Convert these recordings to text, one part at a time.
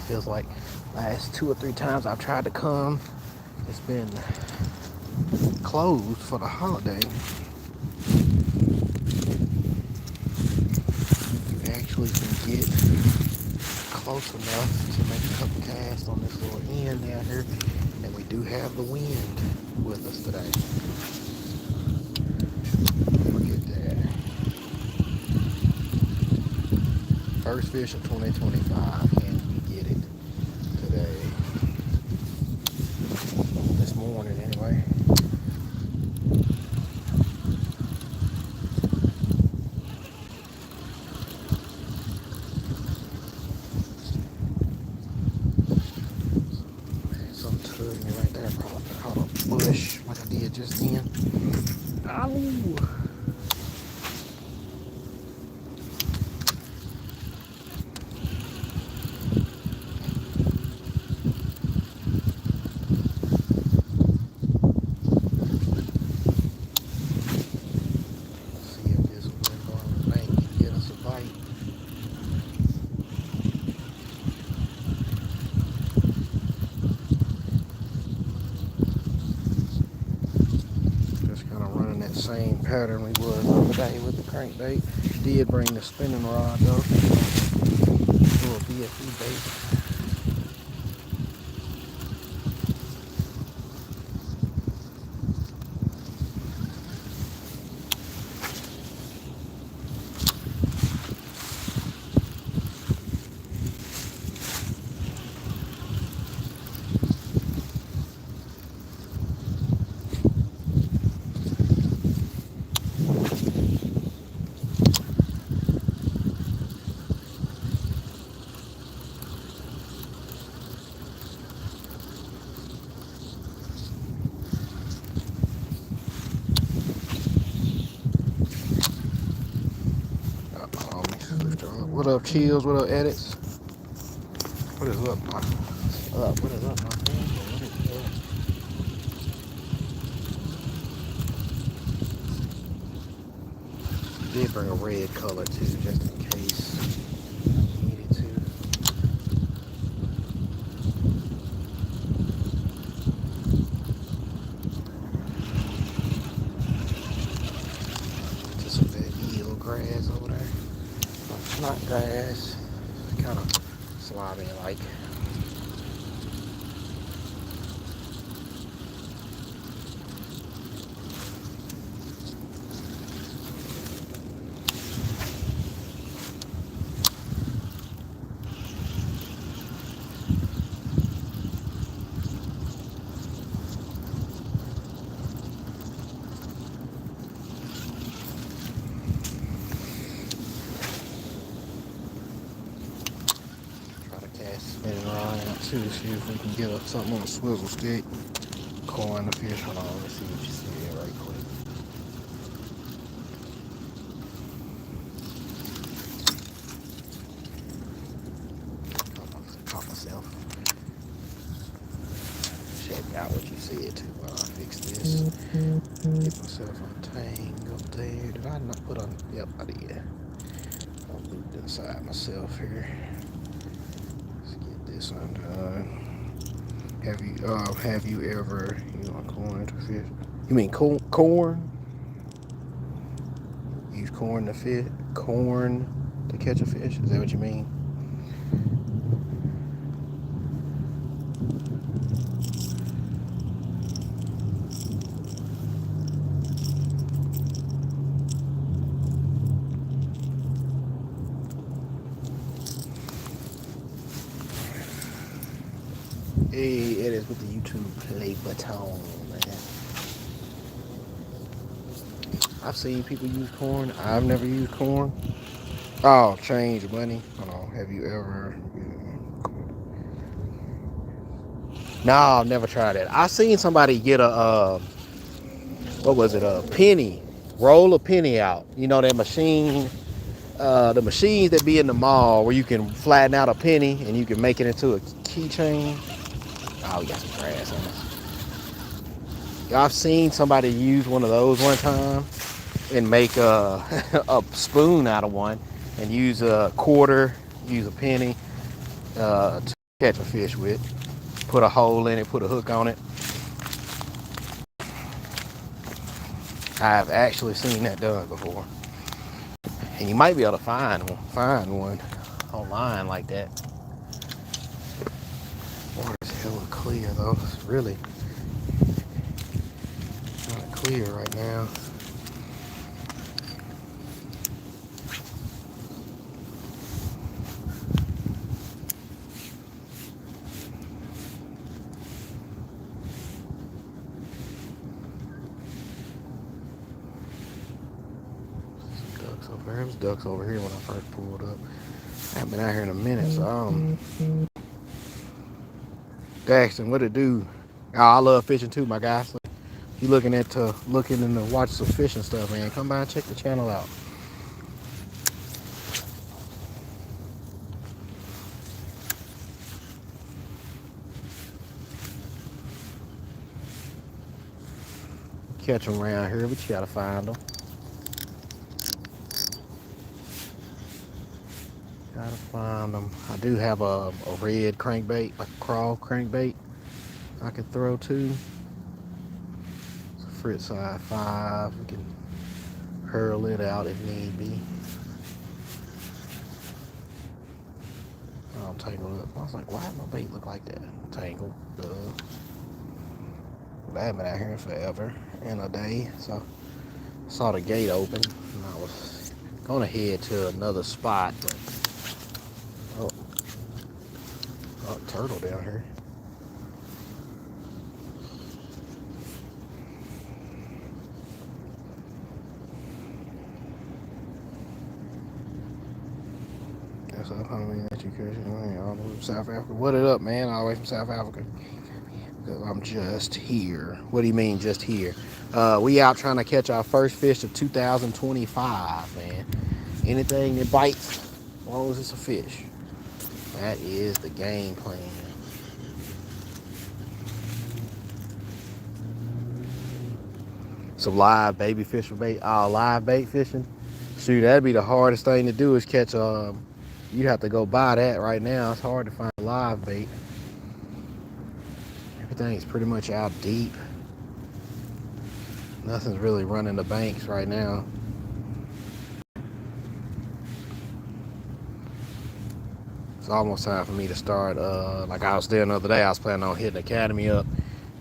feels like last 2 or 3 times I've tried to come, it's been closed for the holiday. You actually can get close enough to make a couple casts on this little end down here, and we do have the wind with us today. Forget that. First fish of 2025, and we get it today. This morning, anyway. Something tugged me right there. Probably caught a bush like I did just then. Ow! Same pattern we was the other day with the crankbait. Did bring the spinning rod though. Do a BFE bait. What up, Chills? What up, Edits? What is up, my? What is up, my friend? Did bring a red color too, just in case I needed to. Just some of that eel grass over there. Not grass, kind of slimy like. Spinning around out too to see if we can get up something on a swivel stick. Coin the fish. Hold on, let's see what you see here right quick. Caught myself. Check out what you said too while I fix this. Get myself untangled there. Did I not put on? Yep, I did. I'll loop inside myself here. This undone. Have you ever used corn to fish? You mean corn? Use corn to fish? Corn to catch a fish? Is that what you mean? Hey, it is with the YouTube play button, man. I've seen people use corn. I've never used corn. Oh, change money. Hold on. Have you ever? No, I've never tried that. I seen somebody get a what was it? A penny. Roll a penny out. You know that machine. The machines that be in the mall where you can flatten out a penny and you can make it into a keychain. Oh, we got some grass on us. I've seen somebody use one of those one time and make a spoon out of one and use a quarter, use a penny, catch a fish with. Put a hole in it, put a hook on it. I've actually seen that done before. And you might be able to find one online like that. Water's hella clear though. It's really kind of clear right now. There's ducks over here when I first pulled up. I haven't been out here in a minute, so Daxton, what it do? Oh, I love fishing too, my guy. So if you looking to watch some fishing stuff, man, come by and check the channel out. Catch them around here, but you gotta find them. Gotta find them. I do have a red crankbait, like a crawl crankbait I can throw too. It's a Fritz size 5. We can hurl it out if need be. I'm tangled up. I was like, why does my bait look like that? Tangled. I haven't been out here in forever and a day, so I saw the gate open and I was gonna head to another spot, but oh, turtle down here. That's up, homie, that you catch all the way from South Africa. What it up, man? All the way from South Africa. I'm just here. What do you mean just here? We out trying to catch our first fish of 2025, man. Anything that bites, as long as it's a fish. That is the game plan. Some live baby fish for bait. Live bait fishing. Shoot, that'd be the hardest thing to do is catch you'd have to go buy that right now. It's hard to find live bait. Everything's pretty much out deep. Nothing's really running the banks right now. It's almost time for me to start. Like I was there the other day, I was planning on hitting Academy up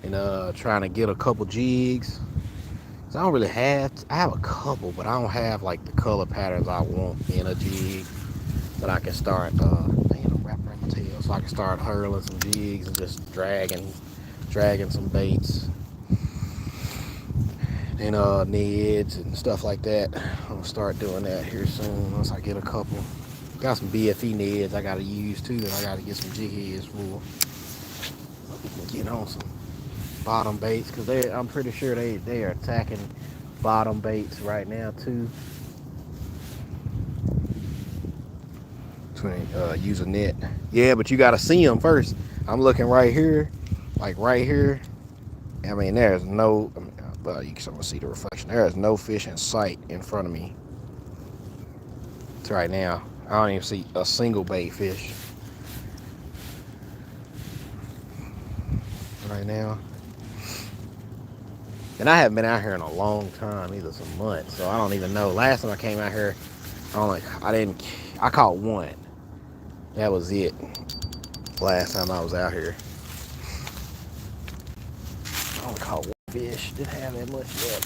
and trying to get a couple jigs. So I don't really have, I have a couple, but I don't have like the color patterns I want in a jig. But I can start, I'm wrapping around my tail, so I can start hurling some jigs and just dragging some baits and neds and stuff like that. I'm gonna start doing that here soon once I get a couple. Got some BFE neds I gotta use too, and I gotta get some jig heads for. Get on some bottom baits because I'm pretty sure they are attacking bottom baits right now too. Use a net. Yeah, but you gotta see them first. I'm looking right here, like right here. I mean, there's no. Well, you can see the reflection. There is no fish in sight in front of me. It's right now. I don't even see a single bait fish right now. And I haven't been out here in a long time, either some months, so I don't even know. Last time I came out here, I caught one. That was it. Last time I was out here, I only caught one fish. Didn't have that much luck.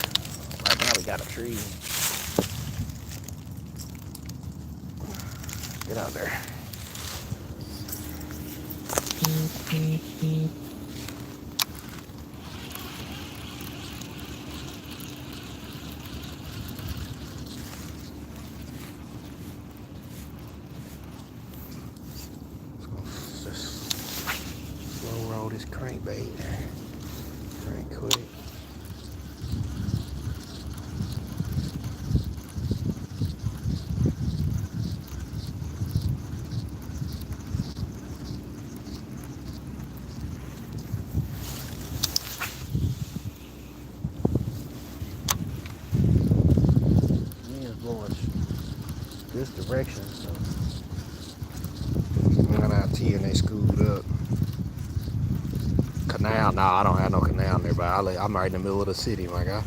Right now we got a tree. Get out there. Just slow roll this crankbait. Crank quick. This direction, so I'm out here and they schooled up. canal? No, I don't have no canal nearby. I'm right in the middle of the city, my guy.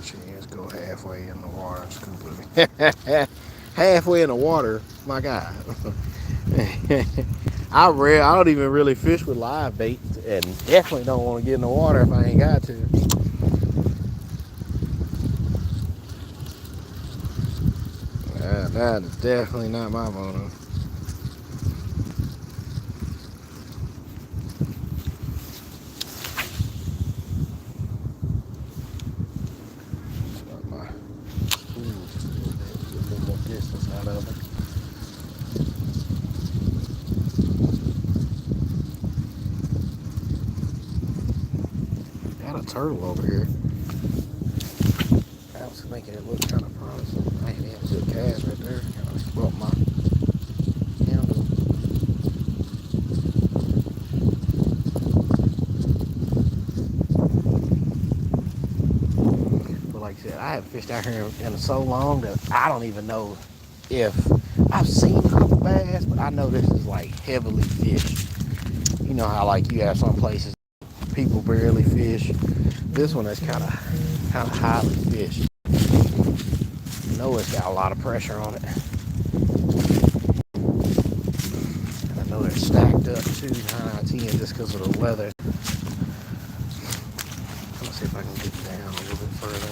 Chance go halfway in the water, halfway in the water, my God. I don't even really fish with live bait, and definitely don't want to get in the water if I ain't got to. That is definitely not my mono. Just a little more distance out of it. Got a turtle over here. That was making it look kind of promising. I ain't had a good cast right there. Kind of spoiled my handle. But like I said, I haven't fished out here in so long that I don't even know if I've seen a couple bass, but I know this is like heavily fished. You know how like you have some places people barely fish. This one is kind of highly fished. I know it's got a lot of pressure on it. And I know they're stacked up too, 9 out of 10, just because of the weather. Let's see if I can get down a little bit further.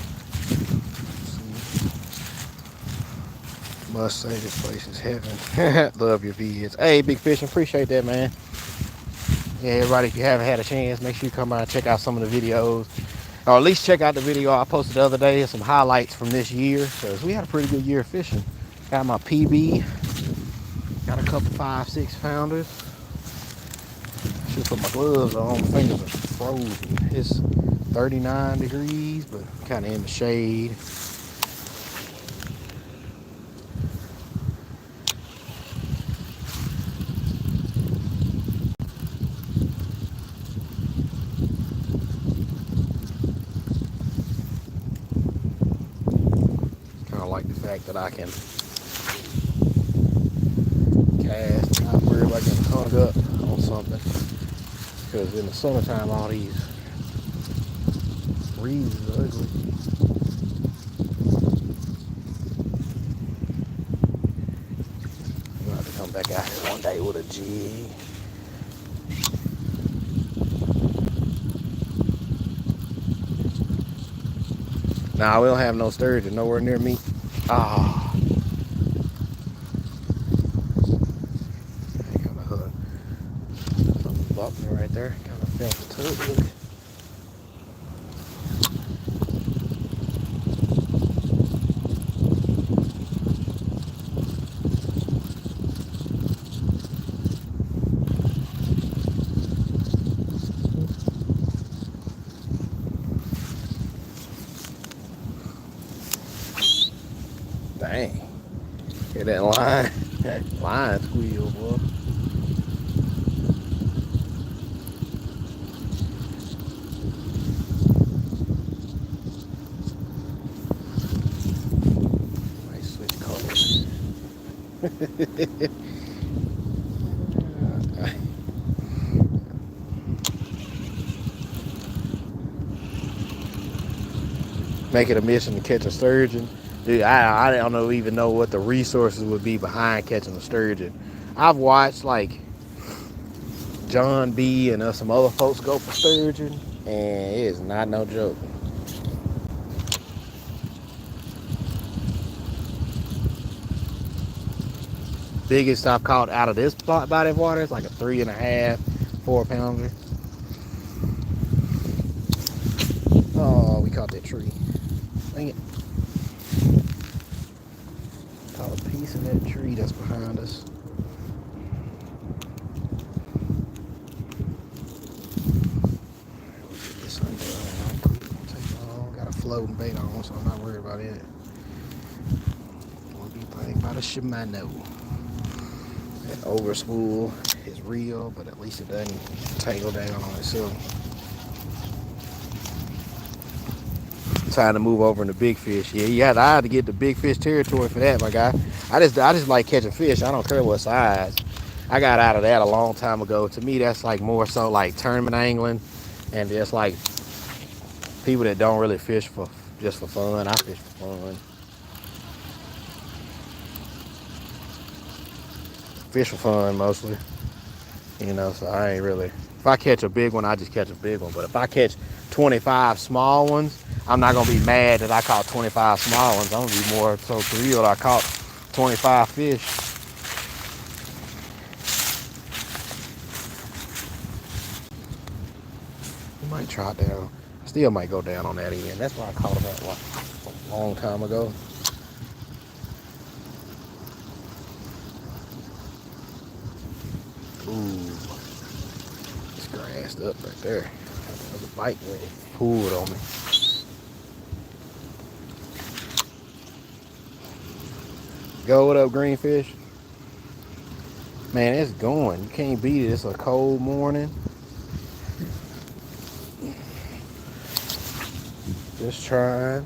Must say this place is heaven. Love your vids. Hey, Big Fishing, appreciate that, man. Yeah, everybody, if you haven't had a chance, make sure you come by and check out some of the videos. Or at least check out the video I posted the other day. Some highlights from this year. Because we had a pretty good year of fishing. Got my PB. Got a couple 5-6 pounders. Should put my gloves on. My fingers are frozen. It's 39 degrees, but kind of in the shade. That I can cast, not worry about getting hung up on something, because in the summertime all these reeds are ugly. I'm gonna have to come back out here one day with a jig. Nah, we don't have no sturgeon nowhere near me. Ah, I got a hook. Something bumped me right there. Kind of felt the tug. Dang. Hear that line? That line squeal, boy. Might switch colors. Make it a mission to catch a sturgeon. Dude, I don't even know what the resources would be behind catching a sturgeon. I've watched like John B and some other folks go for sturgeon, and it is not no joke. Biggest I've caught out of this body of water is like a 3.5, 4 pounder. Oh, we caught that tree. Dang it. Caught a piece of that tree that's behind us. floating bait on, so I'm not worried about it. One thing about a Shimano. That overspool is real, but at least it doesn't tangle down on itself. Time to move over into big fish. Yeah, I had to get the big fish territory for that, my guy. I just like catching fish. I don't care what size. I got out of that a long time ago. To me, that's like more so like tournament angling, and just like people that don't really fish for just for fun. I fish for fun. Fish for fun mostly, you know. So I ain't really. If I catch a big one, I just catch a big one. But if I catch 25 small ones, I'm not gonna be mad that I caught 25 small ones. I'm gonna be more so thrilled I caught 25 fish. You might try down. Still might go down on that end. That's why I caught them that a long time ago. Ooh, it's grassed up right there. The bite went and pulled on me. Go, what up, greenfish? Man, it's going. You can't beat it. It's a cold morning. Just trying.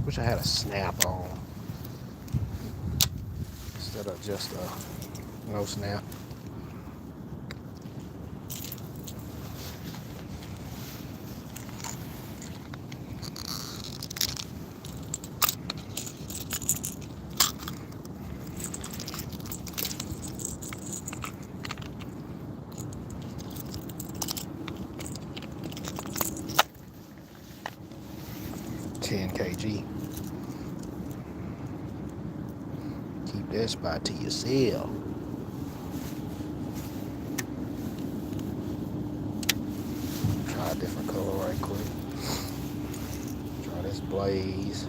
Wish I had a snap on instead of just a no snap. kg. Keep that spot to yourself. Try a different color right quick. Try this blaze.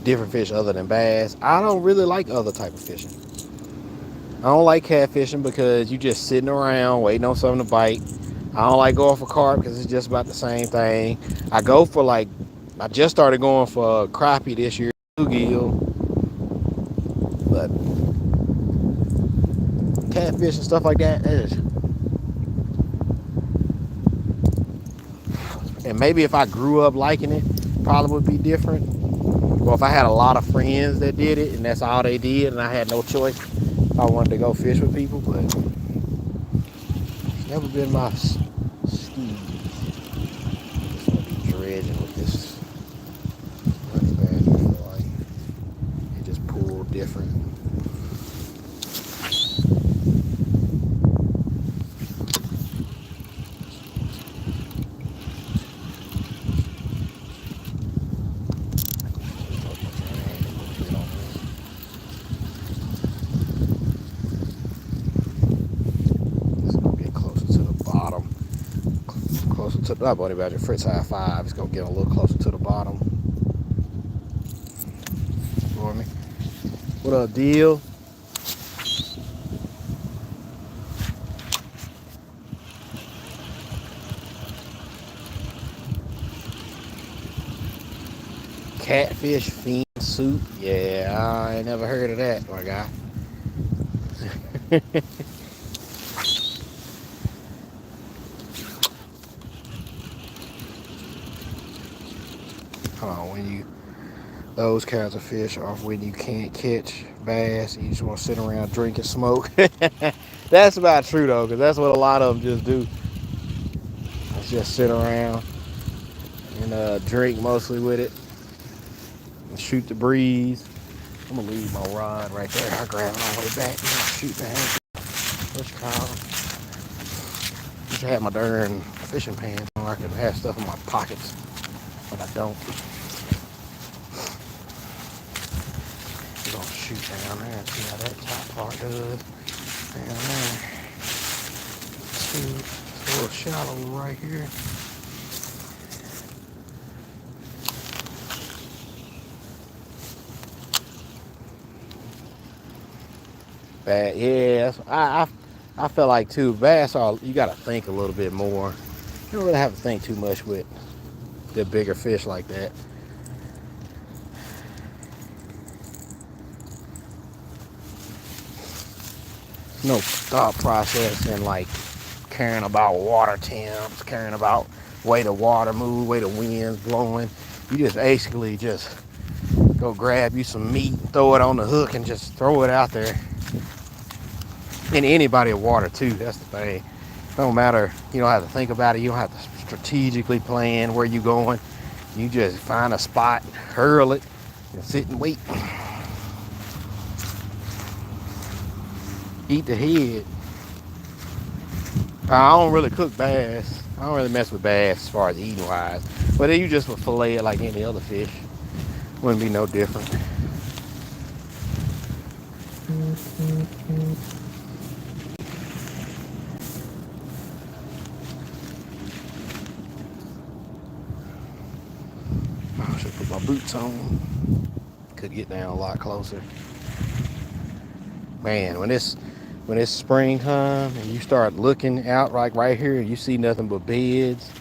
Different fish other than bass. I don't really like other type of fishing. I don't like catfishing because you just sitting around waiting on something to bite. I don't like going for carp because it's just about the same thing. I just started going for crappie this year, bluegill. But catfish and stuff like that is. And maybe if I grew up liking it, probably would be different. Or if I had a lot of friends that did it and that's all they did and I had no choice, I wanted to go fish with people, but it's never been my speed. Just want to be dredging with this honey badger. I feel like it just pulled different. To the body badger, Fritz high 5. It's gonna get a little closer to the bottom for me. What up, deal? Catfish fiend soup? Yeah, I ain't never heard of that, my guy. Those kinds of fish are when you can't catch bass, you just want to sit around, drink and smoke. That's about true though, because that's what a lot of them just do. It's just sit around and drink mostly with it and shoot the breeze. I'm gonna leave my rod right there. I'll grab it on the way back and I'll shoot the anchor. What's it called? I should have my darn fishing pants on. I could have stuff in my pockets, but I don't. shoot down there and see how that top part does. Down there. See, it's a little shallow right here. Bad, yeah. I felt like too. Bass are, you gotta think a little bit more. You don't really have to think too much with the bigger fish like that. No thought process and like caring about water temps, caring about way the water move, way the wind's blowing. You just basically just go grab you some meat, throw it on the hook, and just throw it out there. In any body of water too, that's the thing. It don't matter, you don't have to think about it, you don't have to strategically plan where you're going. You just find a spot, hurl it, and sit and wait. Eat the head. I don't really cook bass. I don't really mess with bass as far as eating wise. But then you just would fillet it like any other fish. Wouldn't be no different. I should put my boots on. Could get down a lot closer. Man, when it's springtime and you start looking out like right here, you see nothing but beds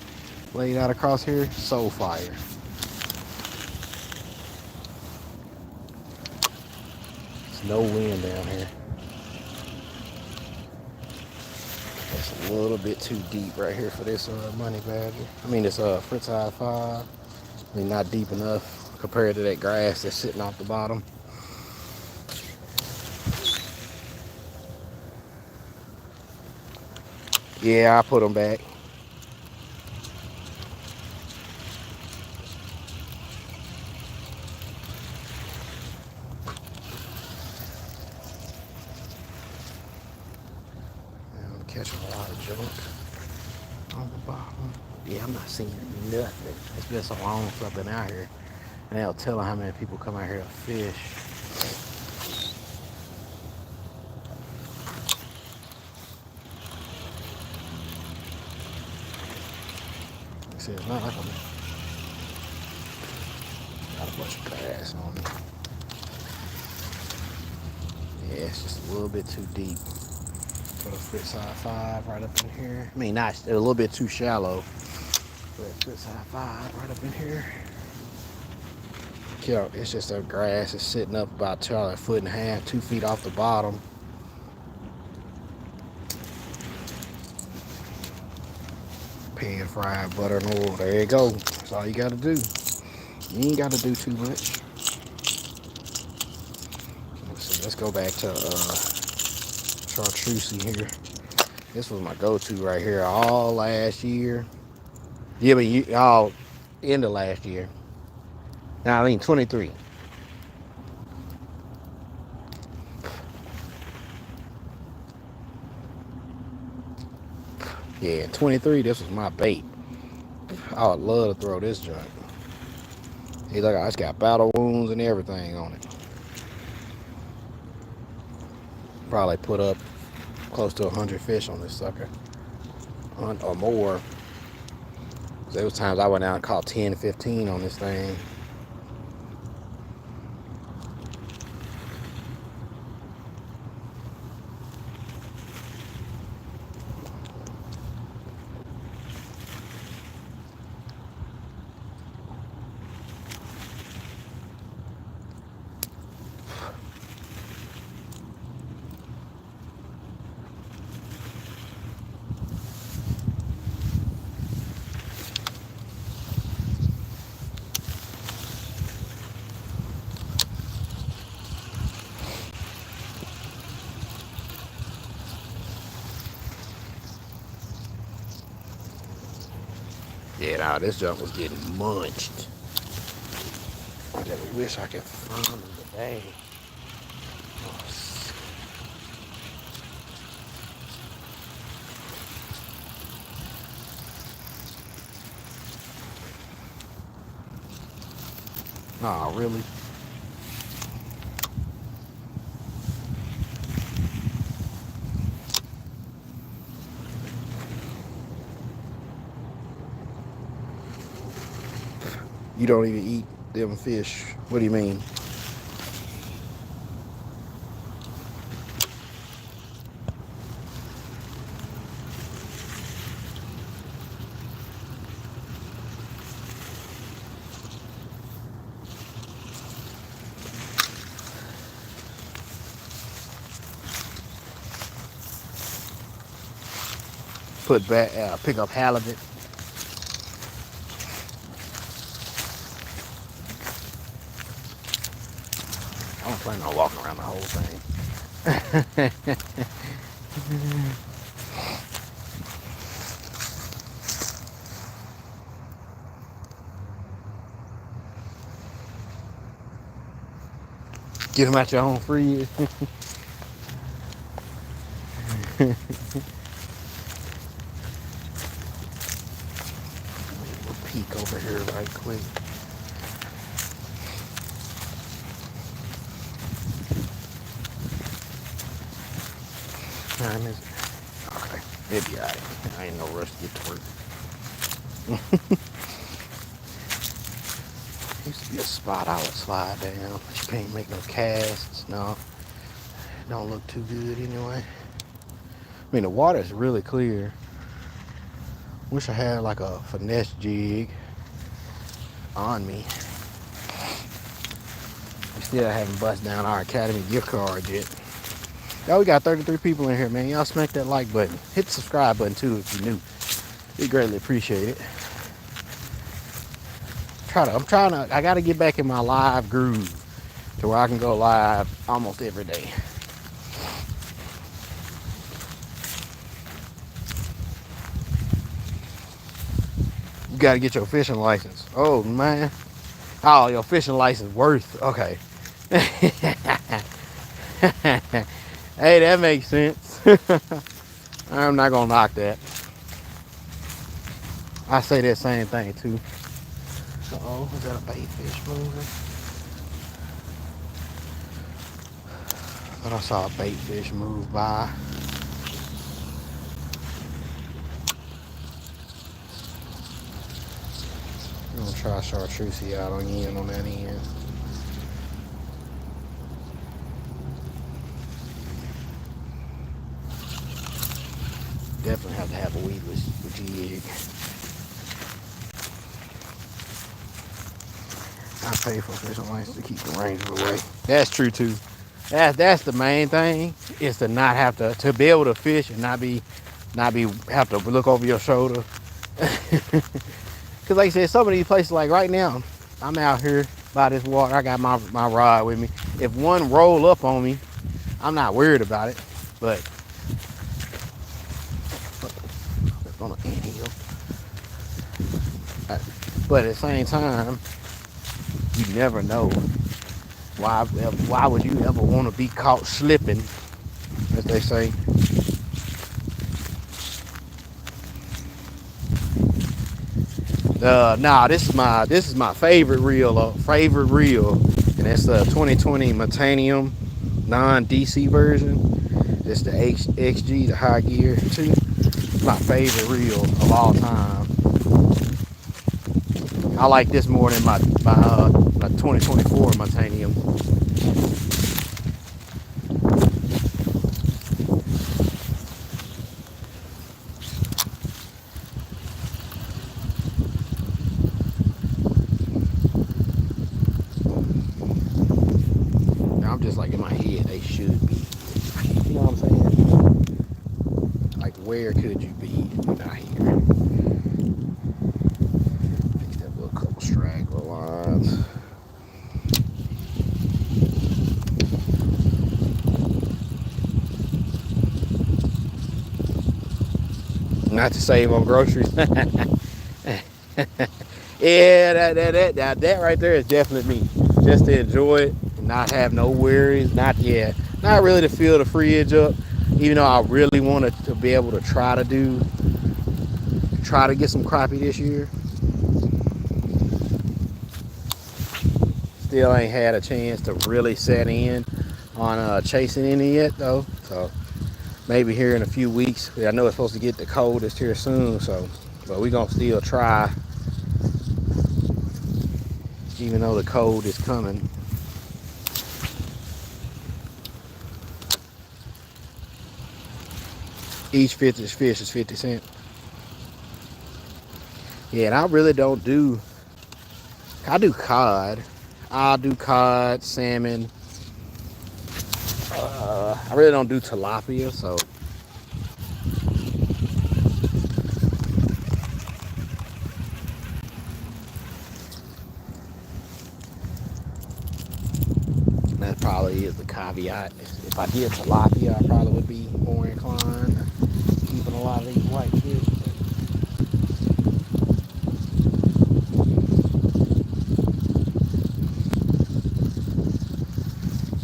laid out across here. So fire. There's no wind down here. It's a little bit too deep right here for this money badger. I mean, this Fritz Eye 5. I mean, not deep enough compared to that grass that's sitting off the bottom. Yeah, I put them back. I'm catching a lot of junk on the bottom. Yeah, I'm not seeing nothing. It's been so long since I've been out here. And they'll tell how many people come out here to fish. See, it's not like I'm got a bunch of grass on it. Yeah, it's just a little bit too deep for the Fritz Eye 5 right up in here. I mean, not a little bit too shallow. But Fritz Eye 5 right up in here. Yeah, it's just a grass. It's sitting up about a foot and a half, 2 feet off the bottom. Pan fried butter and oil. There you go. That's all you gotta do. You ain't gotta do too much. Let's see. Let's go back to chartreuse here. This was my go-to right here all last year. Yeah, but all end of last year. Now I mean 23. Yeah, 23. This was my bait. I would love to throw this junk. Hey, look, it's got battle wounds and everything on it. Probably put up close to 100 fish on this sucker, or more. There was times I went out and caught 10, 15 on this thing. Yeah, nah, this junk was getting munched. I just wish I could find them today. Oh, really? You don't even eat them fish. What do you mean? Put back, pick up halibut. I don't plan on walking around the whole thing. Get them out your own fridge. We'll peek over here right quick. Time is it? Okay, it'll be alright. I ain't no rush to get to work. Used to be a spot I would slide down. You can't make no casts. No, it don't look too good anyway. I mean, the water is really clear. Wish I had like a finesse jig on me. We still haven't bust down our Academy gift card yet. Y'all, we got 33 people in here, man. Y'all smack that like button. Hit the subscribe button too if you're new. We greatly appreciate it. I gotta get back in my live groove to where I can go live almost every day. You gotta get your fishing license. Oh man. Oh, your fishing license worth. Okay. Hey, that makes sense. I'm not gonna knock that. I say that same thing too. Uh-oh, is that a bait fish moving? I thought I saw a bait fish move by. I'm gonna try chartreuse out on the end on that end. Definitely have to have a weedless jig. I pay for fishing license to keep the rangers away. That's true too. That's the main thing, is to not have to be able to fish and not be have to look over your shoulder. Cause like I said, some of these places, like right now, I'm out here by this water. I got my rod with me. If one roll up on me, I'm not worried about it. But on an anthill. But at the same time, you never know. Why would you ever want to be caught slipping, as they say? Nah, this is my favorite reel, and it's the 2020 Metanium non-DC version. It's the XG, the high gear too. My favorite reel of all time. I like this more than my 2024 Metanium. I'm just like in my head, they should be. You know what I'm saying? Like, where could you be if you're not here? Picked up a couple straggler lines. Not to save on groceries. Yeah, that right there is definitely me. Just to enjoy it and not have no worries. Not really to fill the fridge up. Even though I really wanted to be able to try to get some crappie this year. Still ain't had a chance to really set in on chasing any yet though. So maybe here in a few weeks. I know it's supposed to get the coldest here soon, so but we gonna still try. even though the cold is coming. Each fish is 50 cents. Yeah, and I really don't do, I do cod. I'll do cod, salmon. I really don't do tilapia, so. That probably is the caveat. If I did tilapia, I probably would be more inclined to keeping a lot of these white fish.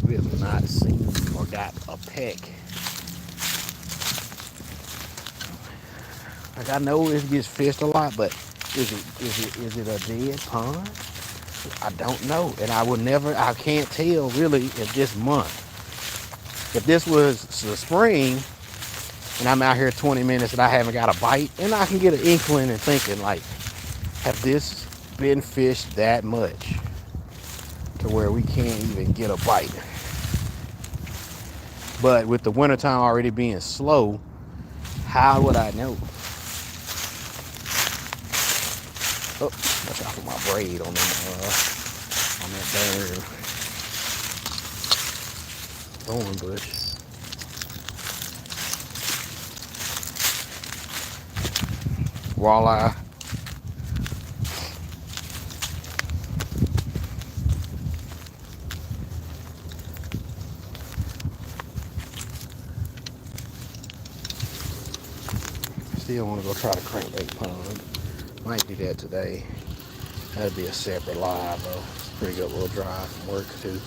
We have not seen or got a peck. Like, I know it gets fished a lot, but is it a dead pond? I don't know, and I can't tell really if this month. If this was the spring, and I'm out here 20 minutes and I haven't got a bite, then I can get an inkling and thinking like, have this been fished that much to where we can't even get a bite? But with the wintertime already being slow, how would I know? Oh, watch out for my braid on that darn thorn bush. Walleye. Still want to go try the crankbait pond. Might do that today. That'd be a separate live though. It's a pretty good little drive from work too.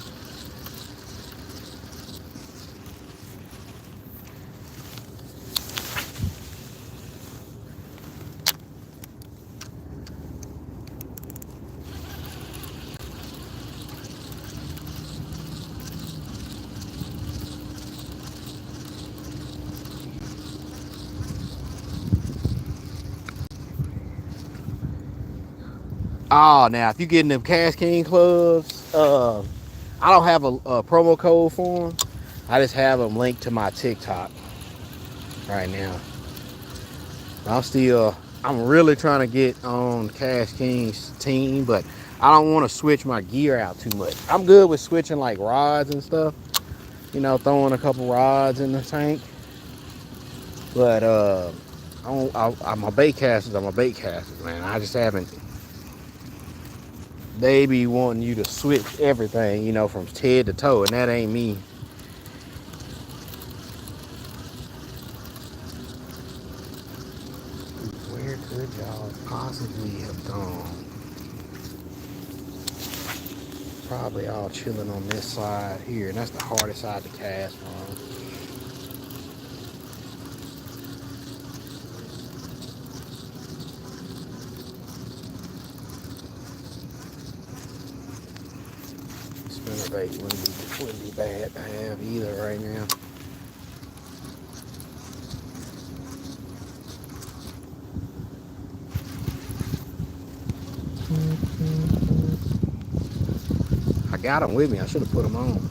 Oh, now if you get in them CatchEmKing clubs, I don't have a promo code for them. I just have them linked to my TikTok right now. I'm really trying to get on CatchEmKing's team, but I don't want to switch my gear out too much. I'm good with switching like rods and stuff, you know, throwing a couple rods in the tank. But my bait casters are my bait casters, man. I just haven't. They be wanting you to switch everything, you know, from head to toe, and that ain't me. Where could y'all possibly have gone? Probably all chilling on this side here, and that's the hardest side to cast from. Spinnerbait wouldn't be bad to have either right now. I got them with me. I should have put them on.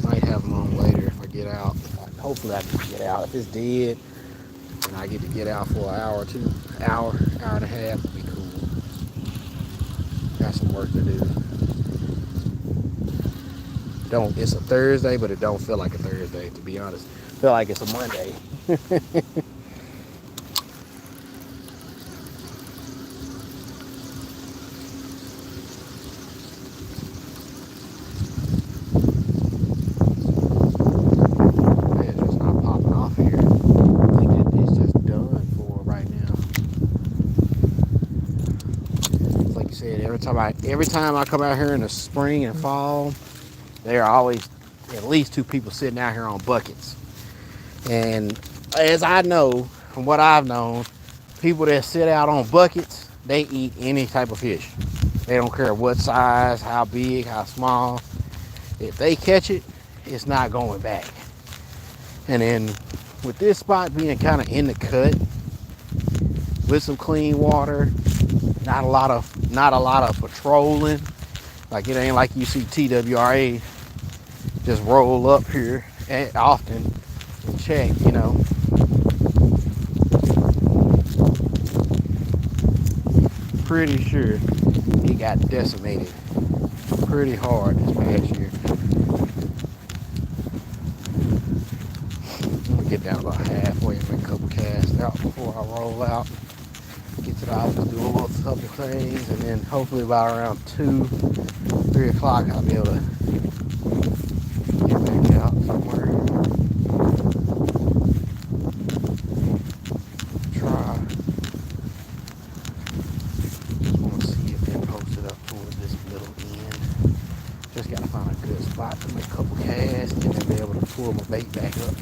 Might have them on later if I get out. Hopefully I can get out. If it's dead and I get to get out for an hour or two, hour and a half, would be cool. Got some work to do. It's a Thursday, but it don't feel like a Thursday, to be honest. Feel like it's a Monday. Every time I come out here in the spring and fall, there are always at least two people sitting out here on buckets. And as I know, from what I've known, people that sit out on buckets, they eat any type of fish. They don't care what size, how big, how small. If they catch it, it's not going back. And then with this spot being kind of in the cut, with some clean water, not a lot of not a lot of patrolling. Like it ain't like you see TWRA just roll up here often and check, you know. Pretty sure he got decimated pretty hard this past year. I'm gonna get down about halfway and make a couple casts out before I roll out. Get to the office, do a little couple things, and then hopefully by around 2, 3 o'clock I'll be able to get back out somewhere. Try. Just want to see if they posted up towards this middle end. Just gotta find a good spot to make a couple casts and then be able to pull my bait back up.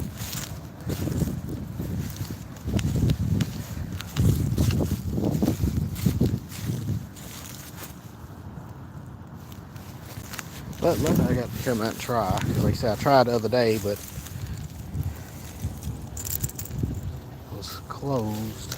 But look, I got to come out and try. Like I said, I tried the other day, but it was closed.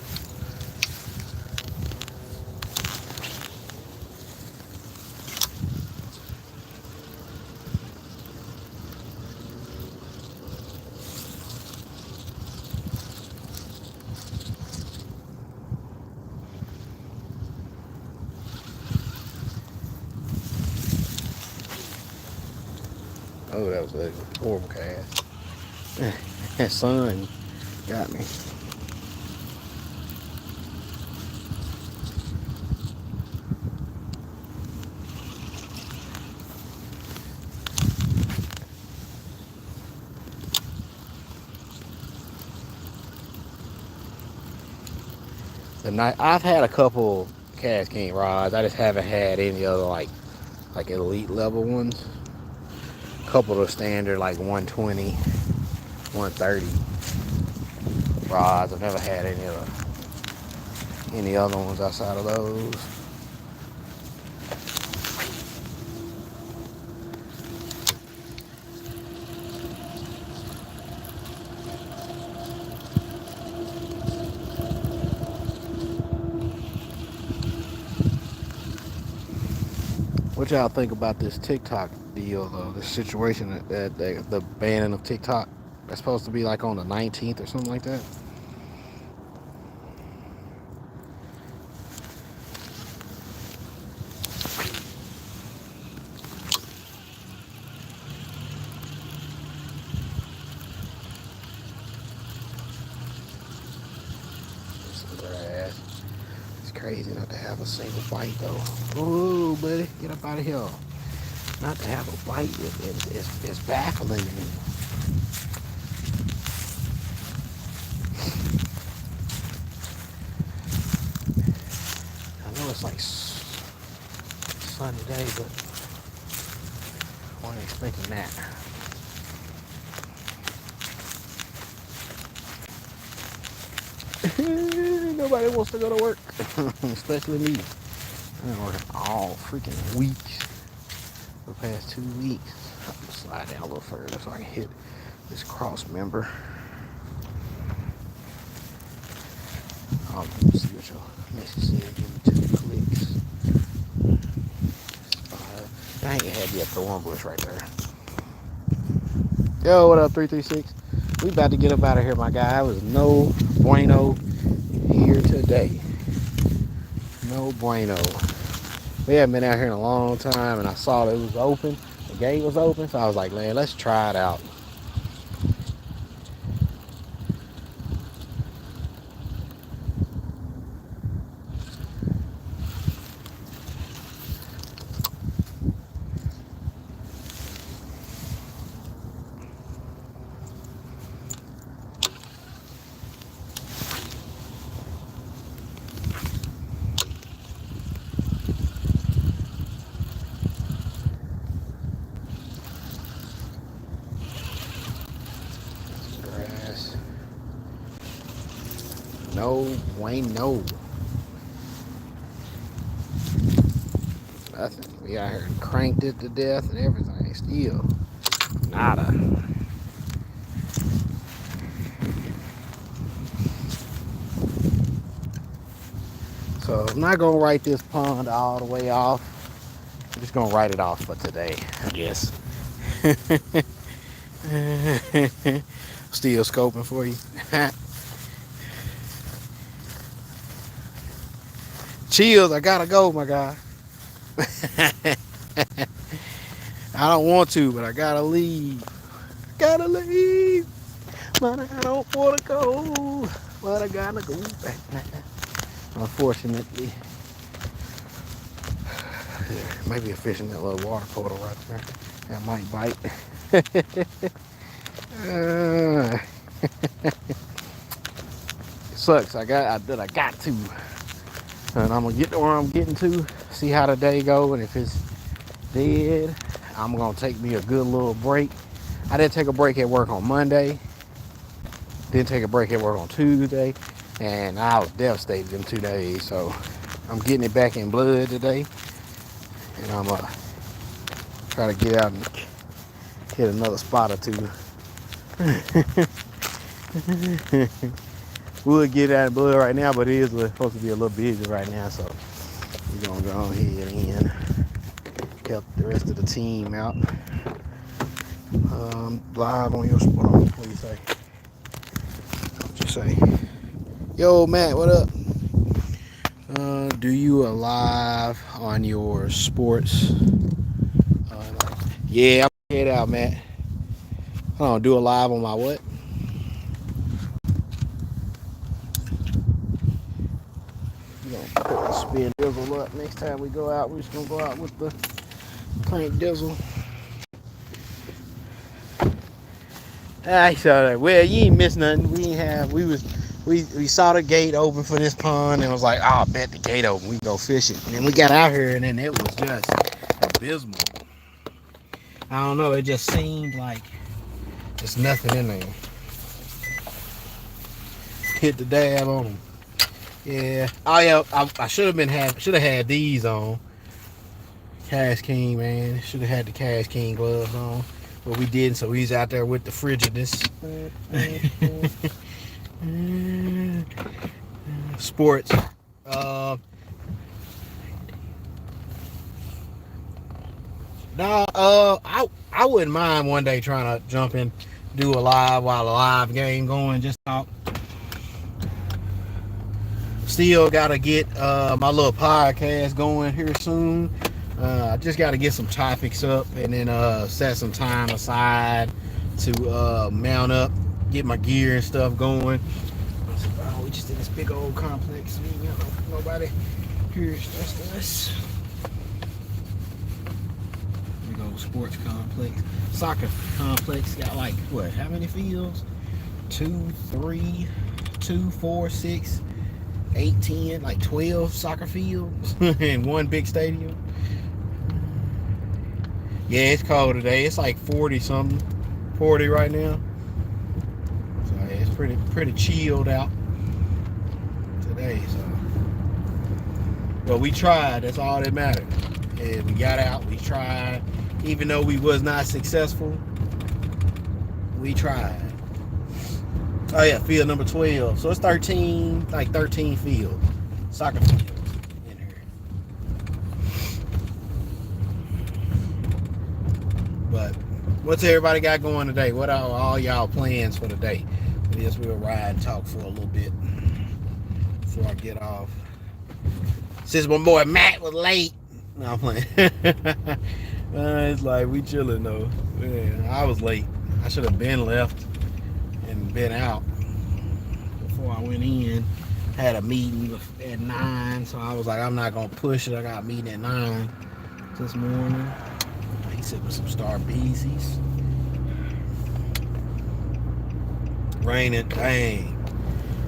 Oh, that was a horrible cast. That sun got me. The night I've had a couple CatchEmKing rods. I just haven't had any other like elite level ones. A couple of the standard like 120, 130 rods. I've never had any other ones outside of those. What y'all think about this TikTok deal, though? This situation that the banning of TikTok that's supposed to be like on the 19th or something like that. Some grass. It's crazy not to have a single bite though. Oh, buddy, get up out of here. Not to have a bite is baffling to me. I know it's like sunny day, but I wasn't expecting that. Nobody wants to go to work, especially me. I've been working all freaking weeks for the past 2 weeks. I'm gonna slide down a little further so I can hit this cross member. Let me see what your message said. Give me 2 clicks. I ain't had yet thorn bush right there. Yo, what up, 336? We about to get up out of here, my guy. I was no bueno here today. No bueno. We haven't been out here in a long time, and I saw that it was open. The gate was open, so I was like, man, let's try it out. No bueno. Nothing. We out here and cranked it to death and everything. Still nada. So I'm not gonna write this pond all the way off. I'm just gonna write it off for today, I guess. Still scoping for you. Chills, I gotta go, my guy. I don't want to, but I gotta leave. Gotta leave. But I don't wanna go. But I gotta go back now. Unfortunately. Maybe a fish in that little water puddle right there. That might bite. It sucks. I got to. And I'm gonna get to where I'm getting to. See how the day go, and if it's dead, I'm gonna take me a good little break. I did take a break at work on Monday. Didn't take a break at work on Tuesday, and I was devastated them 2 days. So I'm getting it back in blood today, and I'm gonna try to get out and hit another spot or two. We'll get out in blood right now, but it is supposed to be a little busy right now, so we're gonna go ahead and help the rest of the team out. Live on your spot. What do you say? What you say? Yo, Matt, what up? Do you alive on your sports? Yeah, I'm gonna head out, Matt. Hold on, do a live on my what? We're gonna put the spin dizzle up. Next time we go out, we're just gonna go out with the crank dizzle. I saw that. Well, you ain't missed nothing. We saw the gate open for this pond and was like, oh, I bet the gate open. We go fishing. And then we got out here and then it was just abysmal. I don't know. It just seemed like there's nothing in there. Hit the dab on them. Yeah. Oh yeah. I should have had these on. CatchEmKing, man. Should have had the CatchEmKing gloves on. But we didn't, so he's out there with the frigidness. Sports. I wouldn't mind one day trying to jump in, do a live while a live game going, just talk. Still gotta get my little podcast going here soon. I just got to get some topics up and then set some time aside to mount up, get my gear and stuff going. Oh, we just in this big old complex. You know, nobody here. That's us. Big old sports complex. Soccer complex got like, what, how many fields? 2, 3, 2, 4, 6, 8, 10, like 12 soccer fields in one big stadium. Yeah, it's cold today. It's like 40 something, 40 right now. So yeah, it's pretty chilled out today. So, but we tried. That's all that mattered. And we got out. We tried, even though we was not successful. We tried. Oh yeah, field number 12. So it's 13, like 13 fields, soccer fields. But what's everybody got going today? What are all y'all plans for the day? I guess we'll ride and talk for a little bit before I get off. Since my boy Matt was late. No, I'm playing. It's like we chilling though. Man, I was late. I should have been left and been out before I went in. Had a meeting at 9, so I was like, I'm not gonna push it. I got a meeting at 9 this morning. He said with some star beesies. Raining, dang.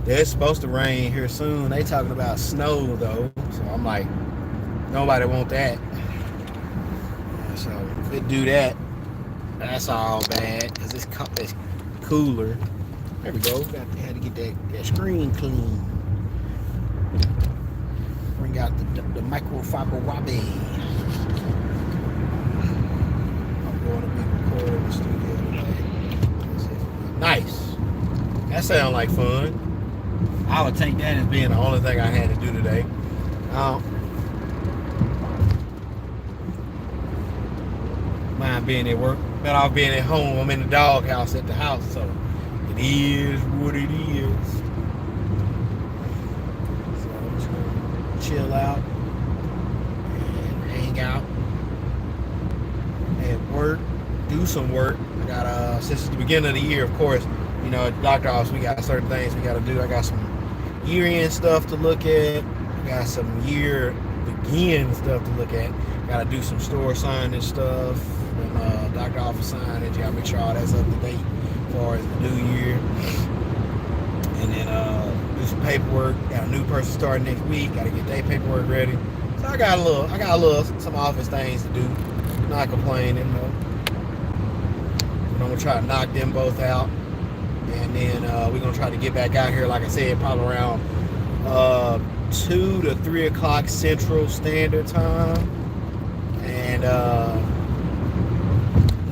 It's supposed to rain here soon. They talking about snow though. So I'm like, nobody want that. So if it do that, that's all bad. Cause it's cooler. There we go. Had to get that screen clean. Bring out the microfiber wabi. Going to be recording in the studio today. Nice. That sounds like fun. I would take that as being the only thing I had to do today. Mind being at work. Better off being at home. I'm in the doghouse at the house, so it is what it is. So I'm just gonna chill out and hang out at work, do some work. I got since it's the beginning of the year, of course, you know, at the doctor office we got certain things we got to do. I got some year-end stuff to look at. I got some year begin stuff to look at. Got to do some store signage stuff, and doctor office signage. Got to make sure all that's up to date as far as the new year. And then do some paperwork. Got a new person starting next week. Got to get their paperwork ready. So I got some office things to do. Not complaining, though. I'm gonna try to knock them both out, and then we're gonna try to get back out here, like I said, probably around 2 to 3 o'clock Central Standard Time, and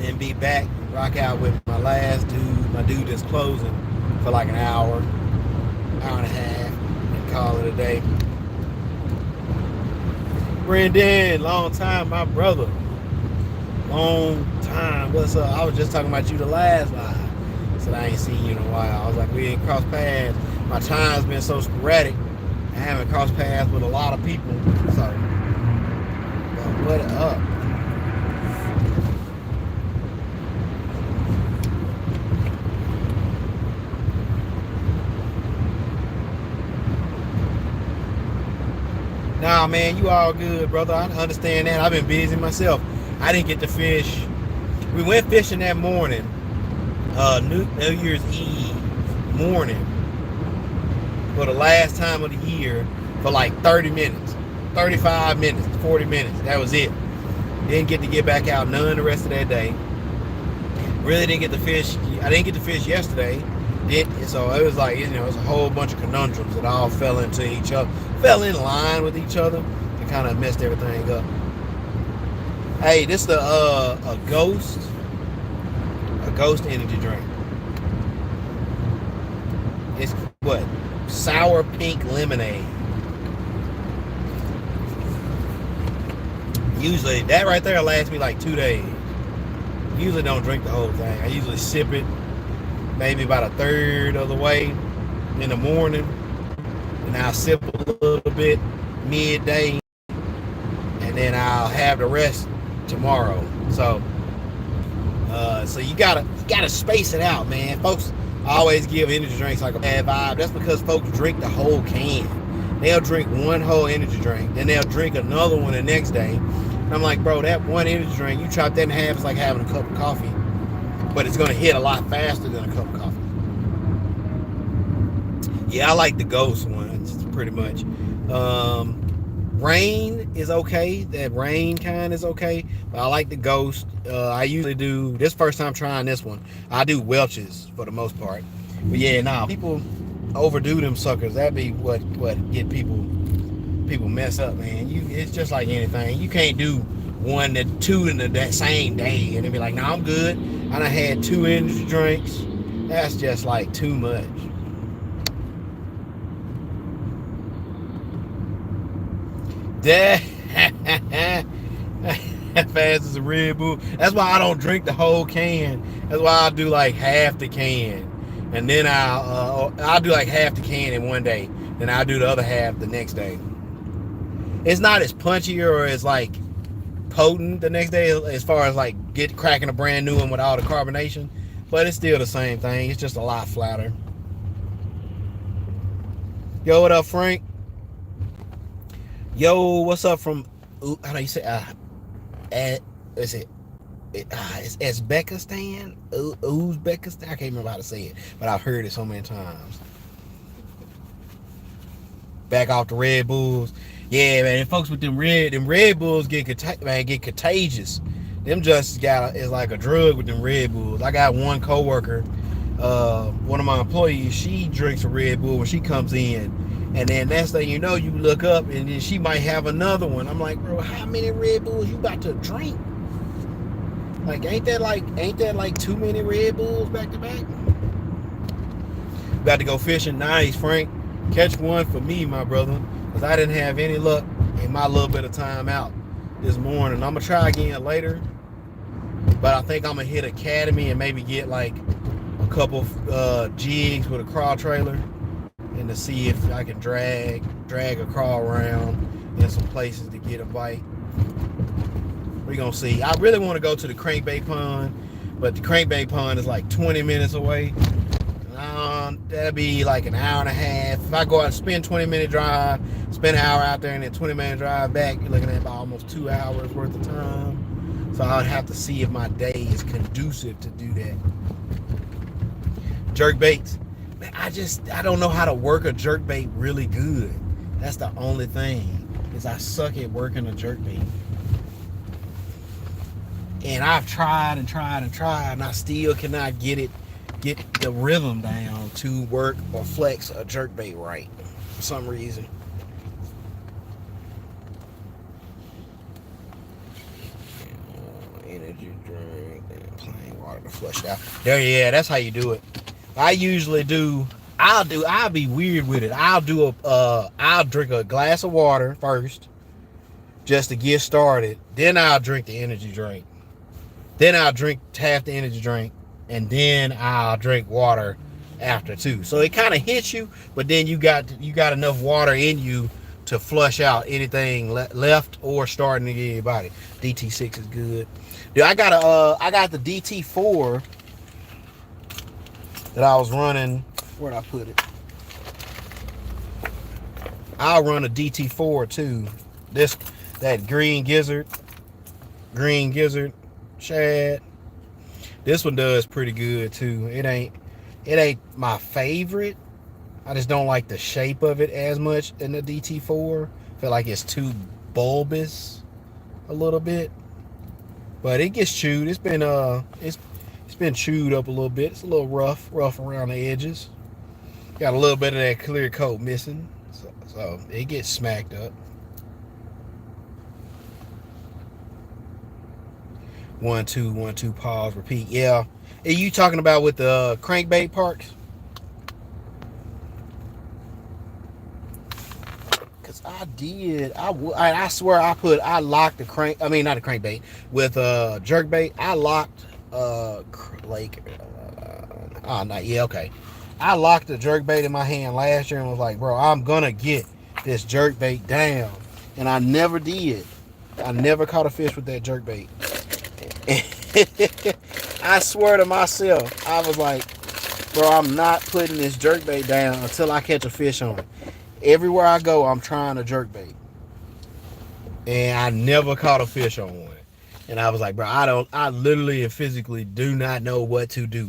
then be back, rock out with my last dude, my dude that's closing for like an hour and a half, and call it a day. Brendan, long time, my brother. Long time. What's up? I was just talking about you the last live. Said I ain't seen you in a while. I was like, we ain't crossed paths. My time's been so sporadic. I haven't crossed paths with a lot of people. So, but what up? Nah, man, you all good, brother. I understand that. I've been busy myself. I didn't get to fish. We went fishing that morning, New Year's Eve morning, for the last time of the year, for like 30 minutes, 35 minutes, 40 minutes. That was it. Didn't get to get back out none the rest of that day. Really didn't get to fish. I didn't get to fish yesterday. So it was like, you know, it's a whole bunch of conundrums that all fell into each other, fell in line with each other, and kind of messed everything up. Hey, this is a Ghost energy drink. It's what? Sour pink lemonade. Usually, that right there lasts me like 2 days. Usually don't drink the whole thing. I usually sip it maybe about a third of the way in the morning, and I'll sip a little bit midday, and then I'll have the rest tomorrow. So you gotta space it out, man. Folks always give energy drinks like a bad vibe. That's because folks drink the whole can. They'll drink one whole energy drink, then they'll drink another one the next day. And I'm like, bro, that one energy drink, you chop that in half, it's like having a cup of coffee, but it's gonna hit a lot faster than a cup of coffee. Yeah, I like the Ghost ones pretty much. Rain is okay. That rain kind is okay, but I like the Ghost. I usually do, this first time trying this one, I do Welch's for the most part. But yeah, nah, people overdo them suckers. That'd be what get people mess up, man. It's just like anything. You can't do one to two in that same day and then be like, nah, I'm good. I done had 2 energy drinks. That's just like too much. Fast as a Red Bull. That's why I don't drink the whole can. That's why I do like half the can, and then I'll do like half the can in one day. Then I'll do the other half the next day. It's not as punchy or as like potent the next day as far as like cracking a brand new one with all the carbonation, but it's still the same thing. It's just a lot flatter. Yo, what up, Frank? Yo, what's up from, how do you say, is it, it's Uzbekistan? Uzbekistan? I can't remember how to say it, but I've heard it so many times. Back off the Red Bulls. Yeah, man, and folks with them Red Bulls get contagious. Them just it's like a drug with them Red Bulls. I got one coworker, one of my employees, she drinks a Red Bull when she comes in. And then next thing you know, you look up and then she might have another one. I'm like, bro, how many Red Bulls you about to drink? Like, ain't that like too many Red Bulls back to back? About to go fishing. Nice, Frank. Catch one for me, my brother. because I didn't have any luck in my little bit of time out this morning. I'm gonna try again later, but I think I'm gonna hit Academy and maybe get like a couple jigs with a crawl trailer, and to see if I can drag a crawl around in some places to get a bite. We're gonna see. I really want to go to the crankbait pond, but the crankbait pond is like 20 minutes away. That'll be like an hour and a half. If I go out and spend 20-minute drive, spend an hour out there and then 20-minute drive back, you're looking at about almost 2 hours worth of time. So I'd have to see if my day is conducive to do that. Jerk baits. Man, I don't know how to work a jerk bait really good. That's the only thing, is I suck at working a jerk bait. And I've tried and tried and tried, and I still cannot get the rhythm down to work or flex a jerkbait right for some reason. Energy drink, plain water to flush it out. There, yeah, that's how you do it. I usually do. I'll be weird with it. I'll drink a glass of water first, just to get started. Then I'll drink the energy drink. Then I'll drink half the energy drink. And then I'll drink water after too. So it kind of hits you, but then you got enough water in you to flush out anything left or starting to get your body. DT6 is good. Dude, I got the DT4 that I was running. Where'd I put it? I'll run a DT4 too. That green gizzard shad. This one does pretty good too. It ain't my favorite. I just don't like the shape of it as much in the DT4. I feel like it's too bulbous a little bit. But it gets chewed. It's been chewed up a little bit. It's a little rough around the edges. Got a little bit of that clear coat missing. So it gets smacked up. 1 2 1 2 pause repeat. Yeah, are you talking about with the crankbait parks? Cause I swear I locked the crank. I mean, not a crankbait with jerkbait. I locked okay. I locked the jerkbait in my hand last year and was like, bro, I'm gonna get this jerkbait down, and I never did. I never caught a fish with that jerkbait. I swear to myself, I was like, bro, I'm not putting this jerkbait down until I catch a fish on it. Everywhere I go, I'm trying a jerkbait, and I never caught a fish on one. And I was like, bro, I literally and physically do not know what to do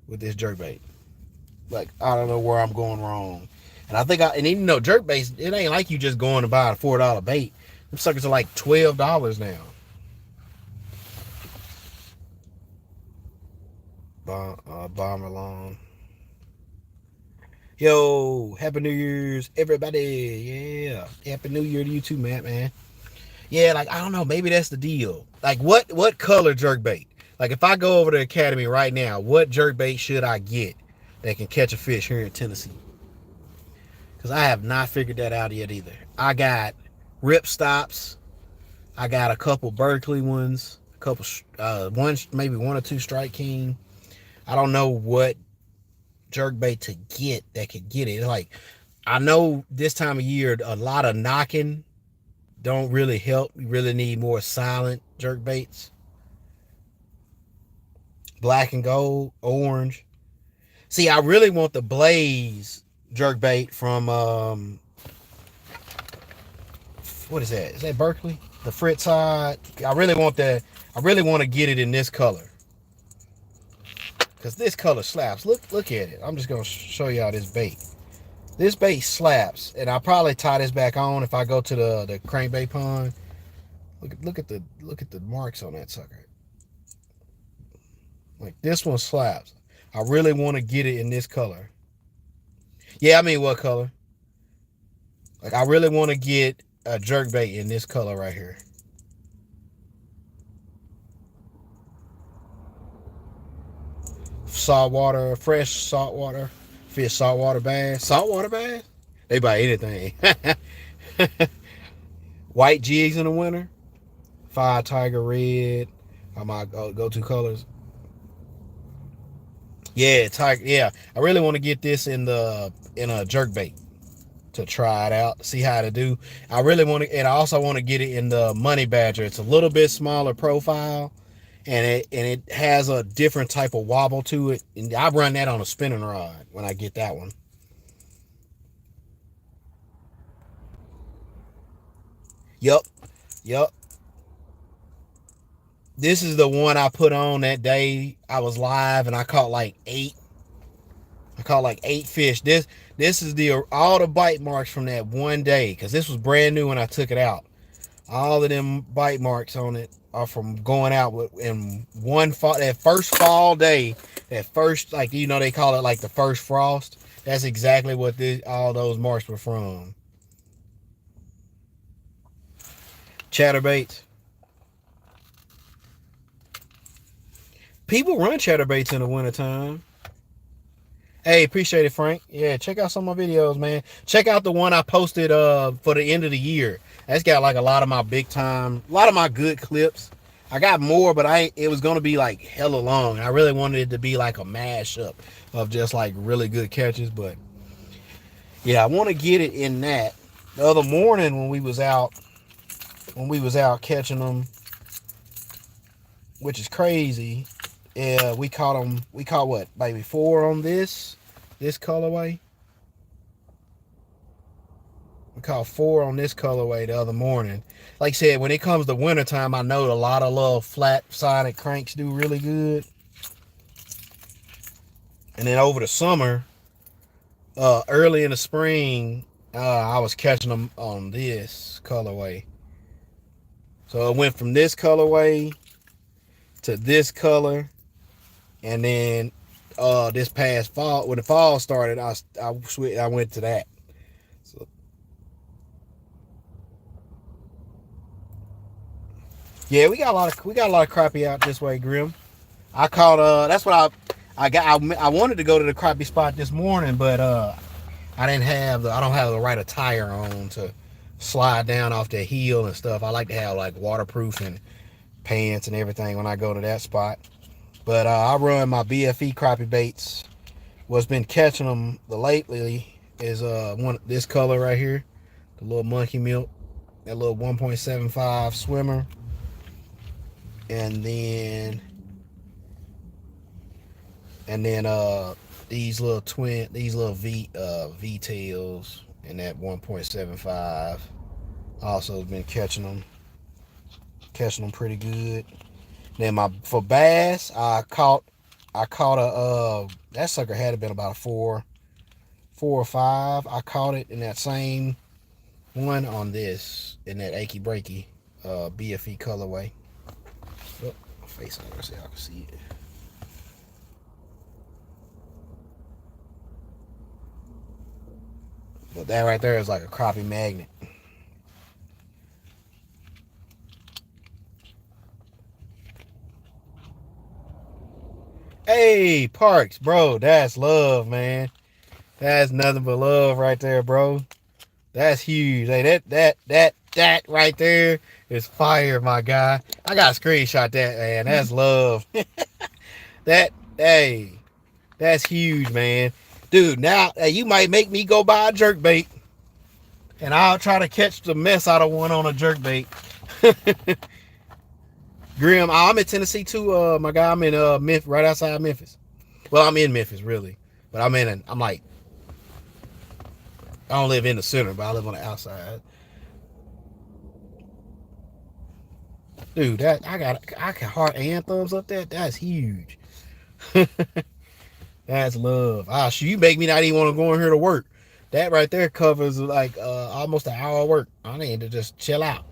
with this jerkbait. Like, I don't know where I'm going wrong. And I think and even though jerkbaits, it ain't like you just going to buy a $4 bait. Them suckers are like $12 now. Bomber long. Yo, happy New Year's, everybody. Yeah, happy New Year to you too, man. Yeah, like, I don't know, maybe that's the deal. Like, what color jerkbait? Like, if I go over to the Academy right now, what jerkbait should I get that can catch a fish here in Tennessee? Because I have not figured that out yet either. I got rip stops. I got a couple Berkeley ones, a couple maybe 1 or 2 Strike King. I don't know what jerkbait to get that could get it. Like, I know this time of year, a lot of knocking don't really help. You really need more silent jerkbaits. Black and gold, orange. See, I really want the Blaze jerkbait from, what is that? Is that Berkeley? The Fritz side. I really want that. I really want to get it in this color. Because this color slaps. Look at it. I'm just going to show y'all this bait. This bait slaps. And I'll probably tie this back on if I go to the crankbait pond. Look at the marks on that sucker. Like, this one slaps. I really want to get it in this color. Yeah, I mean, what color? Like, I really want to get a jerkbait in this color right here. Saltwater, fresh saltwater fish, saltwater bass. Saltwater bass? They buy anything. White jigs in the winter. Fire Tiger Red are my go-to colors. Yeah, Tiger. Yeah, I really want to get this in a jerkbait to try it out, see how to do. I really want to, and I also want to get it in the Money Badger. It's a little bit smaller profile, and it has a different type of wobble to it. And I run that on a spinning rod when I get that one. Yup, yup. This is the one I put on that day I was live, and I caught like 8. I caught like 8 fish. This is all the bite marks from that one day, because this was brand new when I took it out. All of them bite marks on it are from going out in one fall, that first fall day, that first, like, you know, they call it like the first frost. That's exactly what all those marks were from. Chatterbaits. People run chatterbaits in the wintertime. Hey, appreciate it, Frank. Yeah, check out some of my videos, man. Check out the one I posted for the end of the year. That's got like a lot of my good clips. I got more, but it was gonna be like hella long. I really wanted it to be like a mashup of just like really good catches. But yeah, I want to get it in that. The other morning when we was out catching them, which is crazy. Yeah, we caught them. We caught what, maybe 4 on this colorway. We caught 4 on this colorway the other morning. Like I said, when it comes to wintertime, I know a lot of little flat sided cranks do really good. And then over the summer, early in the spring, I was catching them on this colorway. So it went from this colorway to this color. And then this past fall, when the fall started, I went to that. So, yeah, we got a lot of crappie out this way, Grim. I caught that's what I wanted to go to the crappie spot this morning, but I don't have the right attire on to slide down off that hill and stuff. I like to have like waterproof and pants and everything when I go to that spot. But I run my BFE crappie baits. What's been catching them lately is this color right here, the little monkey milk, that little 1.75 swimmer, and then these little V tails, and that 1.75. Also been catching them pretty good. Then for bass, I caught a that sucker had been about a 4 or 5. I caught it in that same one on this, in that achy breaky BFE colorway. Oh, my face on there so y'all can see it. But that right there is like a crappie magnet. Hey, Parks, bro, that's love, man. That's nothing but love right there, bro. That's huge. Hey, that right there is fire, my guy. I got to screenshot that, man. That's love. Hey, that's huge, man. Dude, now you might make me go buy a jerkbait, and I'll try to catch the mess out of one on a jerkbait. Grim, I'm in Tennessee too, my guy. I'm in Memphis, right outside Memphis. Well, I'm in Memphis, really, but I'm like, I don't live in the center, but I live on the outside. Dude, that I can heart and thumbs up that. That's huge. That's love. Shoot, you make me not even want to go in here to work. That right there covers like almost an hour of work. I need to just chill out.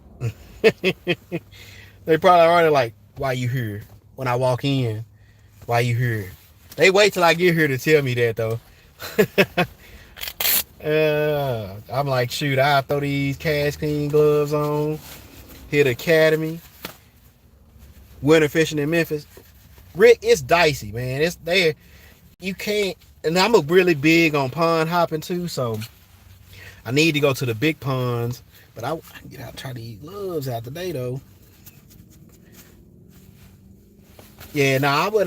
They probably already like, why you here? When I walk in, why you here? They wait till I get here to tell me that though. I'm like, shoot, I'll throw these CatchEmKing gloves on, hit Academy, winter fishing in Memphis. Rick, it's dicey, man. It's there. You can't, and I'm really big on pond hopping too, so I need to go to the big ponds, but I get out, try these gloves out today though. Yeah, nah, I would.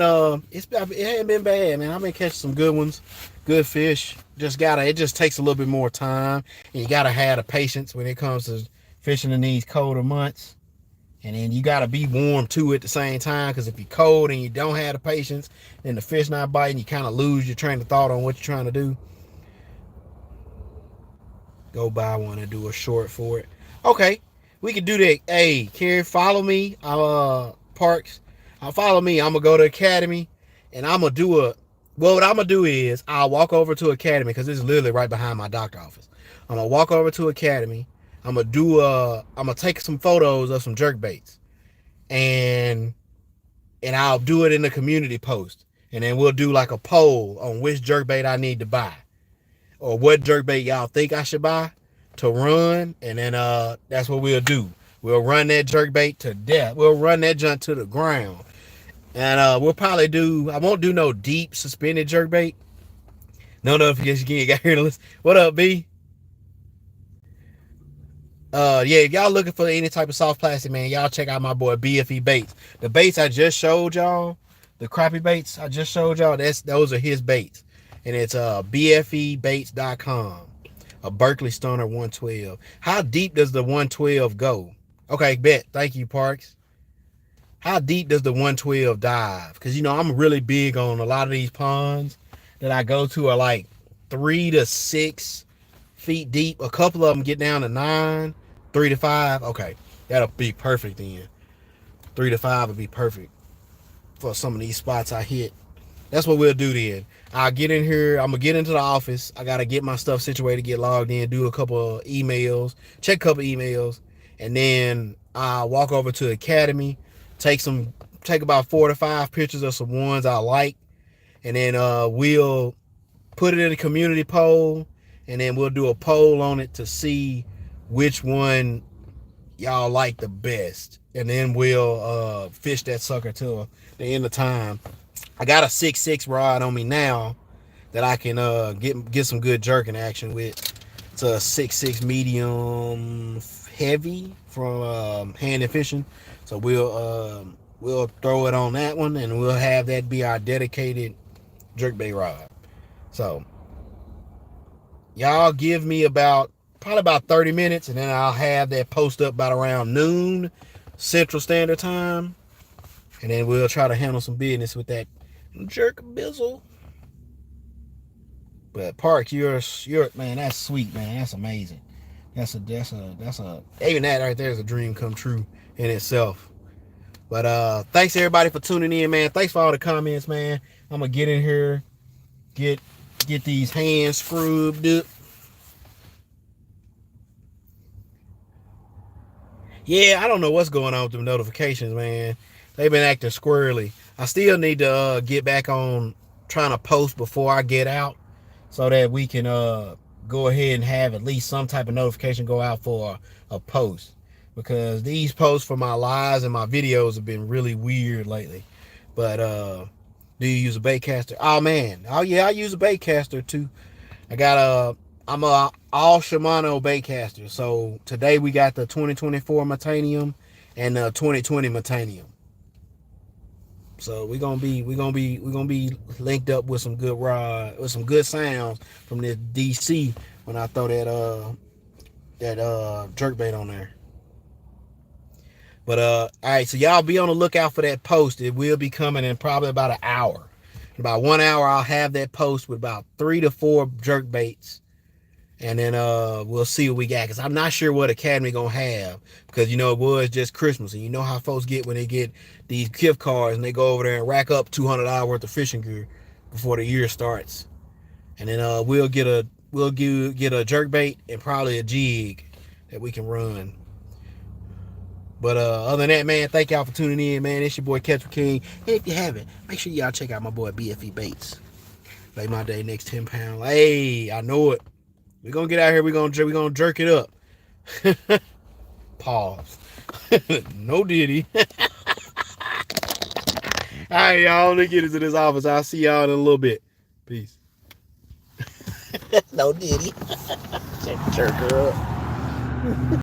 It ain't been bad, man. I've been catching some good ones, good fish. It just takes a little bit more time, and you gotta have the patience when it comes to fishing in these colder months. And then you gotta be warm too at the same time, because if you're cold and you don't have the patience, then the fish not biting, you kind of lose your train of thought on what you're trying to do. Go buy one and do a short for it. Okay, we can do that. Hey, Carrie, follow me. Parks. Follow me. I'm gonna go to Academy, and I'm gonna do a. Well, what I'm gonna do is I'll walk over to Academy because this is literally right behind my doctor office. I'm gonna walk over to Academy. I'm gonna take some photos of some jerk baits, and I'll do it in the community post, and then we'll do like a poll on which jerk bait I need to buy, or what jerkbait y'all think I should buy to run, and then that's what we'll do. We'll run that jerkbait to death. We'll run that junk to the ground, and we'll probably do. I won't do no deep suspended jerkbait. No notification again. Got here to listen. What up, B? Yeah, if y'all looking for any type of soft plastic, man, y'all check out my boy BFE Baits. The baits I just showed y'all, the crappie baits I just showed y'all, those are his baits, and it's bfebaits.com. A Berkeley Stoner 112. How deep does the 112 go? Okay, bet. Thank you, Parks. How deep does the 112 dive? Because, you know, I'm really big on a lot of these ponds that I go to are like 3 to 6 feet deep. A couple of them get down to 9, 3 to 5. Okay, that'll be perfect then. 3 to 5 would be perfect for some of these spots I hit. That's what we'll do then. I'll get in here. I'm going to get into the office. I got to get my stuff situated, get logged in, do a couple of emails, check a couple of emails, and then I'll walk over to Academy, take about 4 to 5 pictures of some ones I like, and then we'll put it in a community poll, and then we'll do a poll on it to see which one y'all like the best, and then we'll fish that sucker till the end of time. I got a 6.6 rod on me now that I can get some good jerking action with. It's a 6.6 medium heavy from Hand and Fishing, so we'll throw it on that one, and we'll have that be our dedicated jerkbait rod. So y'all give me probably about 30 minutes, and then I'll have that post up about around noon Central Standard Time, and then we'll try to handle some business with that jerk bizzle. But Park, you're man, that's sweet, man. That's amazing. That's a even that right there is a dream come true in itself. But thanks everybody for tuning in, man. Thanks for all the comments, man. I'm gonna get in here, get these hands scrubbed up. Yeah, I don't know what's going on with the notifications, man. They've been acting squirrely. I still need to get back on trying to post before I get out, so that we can go ahead and have at least some type of notification go out for a post, because these posts for my lives and my videos have been really weird lately. But do you use a bait caster? Oh man, oh yeah, I use a bait caster too. I'm a all Shimano bait caster. So today we got the 2024 Metanium and the 2020 Metanium. So we're gonna be linked up with some good rod, with some good sounds from this DC when I throw that jerkbait on there. But all right, so y'all be on the lookout for that post. It will be coming in probably about an hour. In about 1 hour, I'll have that post with about 3 to 4 jerkbaits, and then we'll see what we got, because I'm not sure what Academy gonna have, because you know it was just Christmas, and you know how folks get when they get these gift cards and they go over there and rack up $200 worth of fishing gear before the year starts. And then we'll get a jerkbait and probably a jig that we can run. But other than that, man, thank y'all for tuning in, man. It's your boy CatchEmKing. Hey, if you haven't, make sure y'all check out my boy BFE Baits. Make my day next 10 pounds. Hey, I know it. We're gonna get out here. We're gonna jerk it up. Pause. No diddy. All right, y'all. Let's get into this office. I'll see y'all in a little bit. Peace. No diddy. Jerk her up.